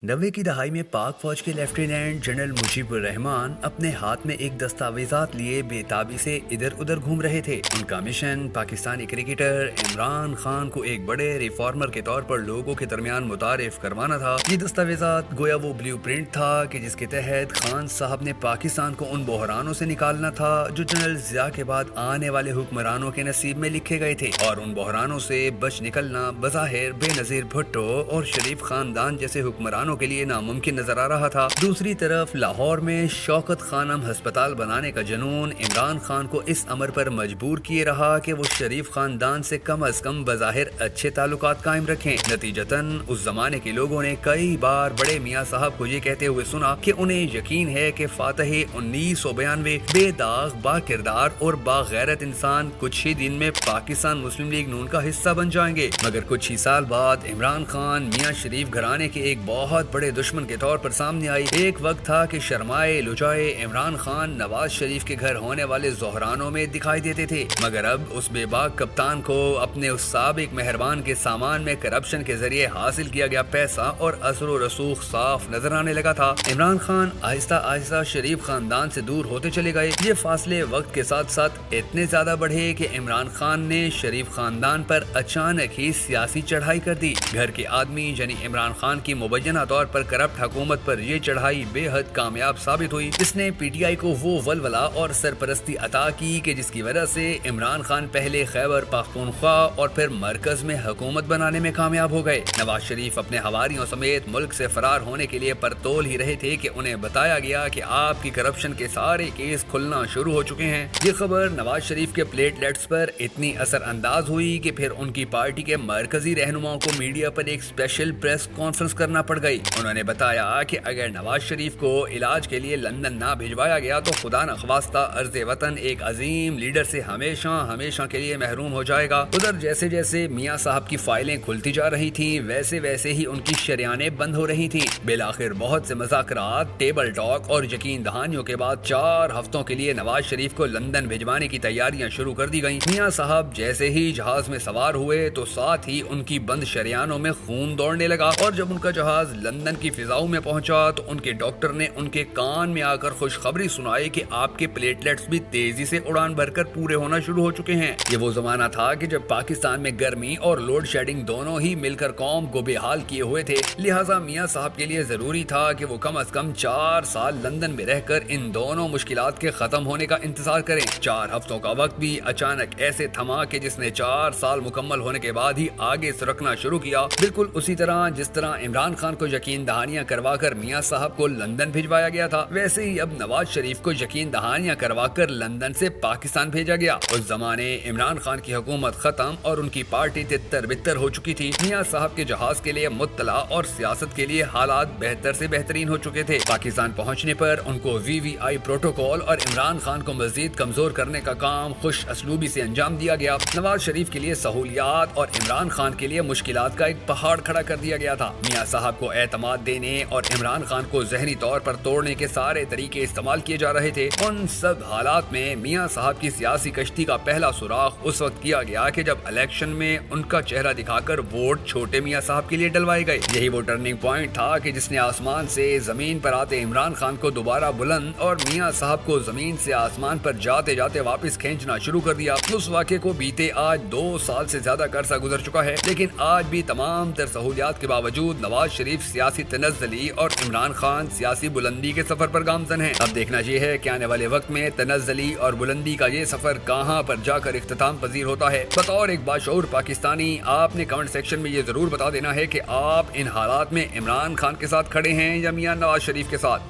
90 کی دہائی میں پاک فوج کے لیفٹیننٹ جنرل مجیب الرحمان اپنے ہاتھ میں ایک دستاویزات لیے بے تابی سے ادھر ادھر گھوم رہے تھے۔ ان کا مشن پاکستانی کرکٹر عمران خان کو ایک بڑے ریفارمر کے طور پر لوگوں کے درمیان متعارف کروانا تھا۔ یہ دستاویزات گویا وہ بلیو پرنٹ تھا کہ جس کے تحت خان صاحب نے پاکستان کو ان بحرانوں سے نکالنا تھا جو جنرل ضیاء کے بعد آنے والے حکمرانوں کے نصیب میں لکھے گئے تھے، اور ان بحرانوں سے بچ نکلنا بظاہر بے نظیر بھٹو اور شریف خاندان جیسے حکمرانوں کے لیے ناممکن نظر آ رہا تھا۔ دوسری طرف لاہور میں شوکت خانم ہسپتال بنانے کا جنون عمران خان کو اس امر پر مجبور کیے رہا کہ وہ شریف خاندان سے کم از کم بظاہر اچھے تعلقات قائم رکھیں۔ نتیجتاً اس زمانے کے لوگوں نے کئی بار بڑے میاں صاحب کو یہ کہتے ہوئے سنا کہ انہیں یقین ہے کہ فاتح 1992 بے داغ، با کردار اور باغیرت انسان کچھ ہی دن میں پاکستان مسلم لیگ نون کا حصہ بن جائیں گے، مگر کچھ ہی سال بعد عمران خان میاں شریف گھرانے کے ایک بہت بڑے دشمن کے طور پر سامنے آئی۔ ایک وقت تھا کہ شرمائے لجائے عمران خان نواز شریف کے گھر ہونے والے زہرانوں میں دکھائی دیتے تھے، مگر اب اس بے باک کپتان کو اپنے اس سابق مہربان کے سامان میں کرپشن کے ذریعے حاصل کیا گیا پیسہ اور اثر و رسوخ صاف نظر آنے لگا تھا۔ عمران خان آہستہ آہستہ شریف خاندان سے دور ہوتے چلے گئے۔ یہ فاصلے وقت کے ساتھ ساتھ اتنے زیادہ بڑھے کہ عمران خان نے شریف خاندان پر اچانک ہی سیاسی چڑھائی کر دی۔ گھر کے آدمی یعنی عمران خان کی مبینہ طور پر کرپٹ حکومت پر یہ چڑھائی بے حد کامیاب ثابت ہوئی۔ اس نے پی ٹی آئی کو وہ ولولہ اور سرپرستی عطا کی کہ جس کی وجہ سے عمران خان پہلے خیبر پختونخوا اور پھر مرکز میں حکومت بنانے میں کامیاب ہو گئے۔ نواز شریف اپنے حواریوں سمیت ملک سے فرار ہونے کے لیے پرتول ہی رہے تھے کہ انہیں بتایا گیا کہ آپ کی کرپشن کے سارے کیس کھلنا شروع ہو چکے ہیں۔ یہ خبر نواز شریف کے پلیٹلیٹس پر اتنی اثر انداز ہوئی کہ پھر ان کی پارٹی کے مرکزی رہنماؤں کو میڈیا پر ایک اسپیشل پریس کانفرنس کرنا پڑ گئی۔ انہوں نے بتایا کہ اگر نواز شریف کو علاج کے لیے لندن نہ بھجوایا گیا تو خدا نخواستہ ارض وطن ایک عظیم لیڈر سے ہمیشہ ہمیشہ کے لیے محروم ہو جائے گا۔ ادھر جیسے جیسے میاں صاحب کی فائلیں کھلتی جا رہی تھیں ویسے ویسے ہی ان کی شریانیں بند ہو رہی تھیں۔ بالآخر بہت سے مذاکرات، ٹیبل ٹاک اور یقین دہانیوں کے بعد 4 ہفتوں کے لیے نواز شریف کو لندن بھجوانے کی تیاریاں شروع کر دی گئیں۔ میاں صاحب جیسے ہی جہاز میں سوار ہوئے تو ساتھ ہی ان کی بند شریانوں میں خون دوڑنے لگا، اور جب ان کا جہاز لندن کی فضاؤں میں پہنچا تو ان کے ڈاکٹر نے ان کے کان میں آ کر خوشخبری سنائی کہ آپ کے پلیٹلیٹس بھی تیزی سے اڑان بھر کر پورے ہونا شروع ہو چکے ہیں۔ یہ وہ زمانہ تھا کہ جب پاکستان میں گرمی اور لوڈ شیڈنگ دونوں ہی مل کر قوم کو بے حال کیے ہوئے تھے، لہٰذا میاں صاحب کے لیے ضروری تھا کہ وہ کم از کم 4 سال لندن میں رہ کر ان دونوں مشکلات کے ختم ہونے کا انتظار کریں۔ 4 ہفتوں کا وقت بھی اچانک ایسے تھما کہ جس نے 4 سال مکمل ہونے کے بعد ہی آگے سرکنا شروع کیا، بالکل اسی طرح جس طرح عمران خان کو یقین دہانیاں کروا کر میاں صاحب کو لندن بھجوایا گیا تھا، ویسے ہی اب نواز شریف کو یقین دہانیاں کروا کر لندن سے پاکستان بھیجا گیا۔ اس زمانے عمران خان کی حکومت ختم اور ان کی پارٹی تتر بتر ہو چکی تھی۔ میاں صاحب کے جہاز کے لیے مطلع اور سیاست کے لیے حالات بہتر سے بہترین ہو چکے تھے۔ پاکستان پہنچنے پر ان کو وی وی آئی پروٹوکول اور عمران خان کو مزید کمزور کرنے کا کام خوش اسلوبی سے انجام دیا گیا۔ نواز شریف کے لیے سہولیات اور عمران خان کے لیے مشکلات کا ایک پہاڑ کھڑا کر دیا گیا تھا۔ میاں صاحب کو اعتماد دینے اور عمران خان کو ذہنی طور پر توڑنے کے سارے طریقے استعمال کیے جا رہے تھے۔ ان سب حالات میں میاں صاحب کی سیاسی کشتی کا پہلا سوراخ اس وقت کیا گیا کہ جب الیکشن میں ان کا چہرہ دکھا کر ووٹ چھوٹے میاں صاحب کے لیے ڈلوائے گئے۔ یہی وہ ٹرننگ پوائنٹ تھا کہ جس نے آسمان سے زمین پر آتے عمران خان کو دوبارہ بلند اور میاں صاحب کو زمین سے آسمان پر جاتے جاتے واپس کھینچنا شروع کر دیا۔ اس واقعے کو بیتے آج 2 سال سے زیادہ کا عرصہ گزر چکا ہے، لیکن آج بھی تمام تر سہولیات کے باوجود نواز شریف سیاسی تنزلی اور عمران خان سیاسی بلندی کے سفر پر گامزن ہیں۔ اب دیکھنا یہ ہے کہ آنے والے وقت میں تنزلی اور بلندی کا یہ سفر کہاں پر جا کر اختتام پذیر ہوتا ہے۔ بطور ایک باشعور پاکستانی آپ نے کمنٹ سیکشن میں یہ ضرور بتا دینا ہے کہ آپ ان حالات میں عمران خان کے ساتھ کھڑے ہیں یا میاں نواز شریف کے ساتھ۔